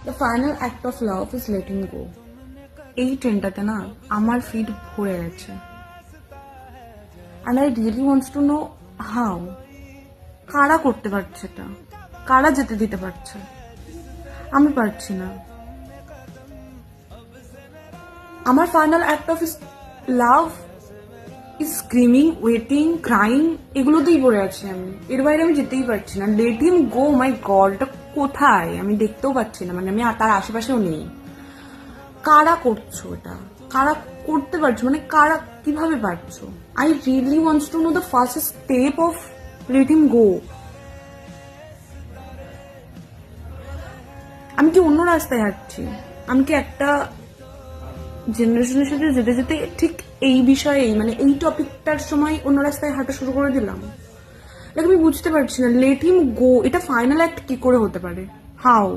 The final act of love is letting go. এই ট্রেনটাতে না আমার ফিড ভরে গেছে, and I really wants to know how. কারা করতে পারছে এটা, কারা যেতে দিতে পারছে? আমি পারছি না। আমার final act of love is screaming, waiting, crying, এগুলোতেই পড়ে আছি আমি। এর বাইরে আমি যেতেই পারছি না। লেট হিম গো, মাই গড, এটা কোথায়? আমি দেখতেও পাচ্ছি না, মানে আমি তার আশেপাশেও নেই। কারা করছো এটা? কারা করতে পারছো? মানে কারা, কিভাবে পারছো? I really wants to know the first step of let him go. আমি কি অন্য রাস্তায় হাঁটছি? আমি কি একটা জেনারেশনের সাথে যেতে যেতে ঠিক এই বিষয়েই, মানে এই টপিকটার সময় অন্য রাস্তায় হাঁটা শুরু করে দিলাম? আমি বুঝতে পারছি না। লেট হিম গো, এটা ফাইনাল অ্যাক্ট কি করে হতে পারে? হাউ?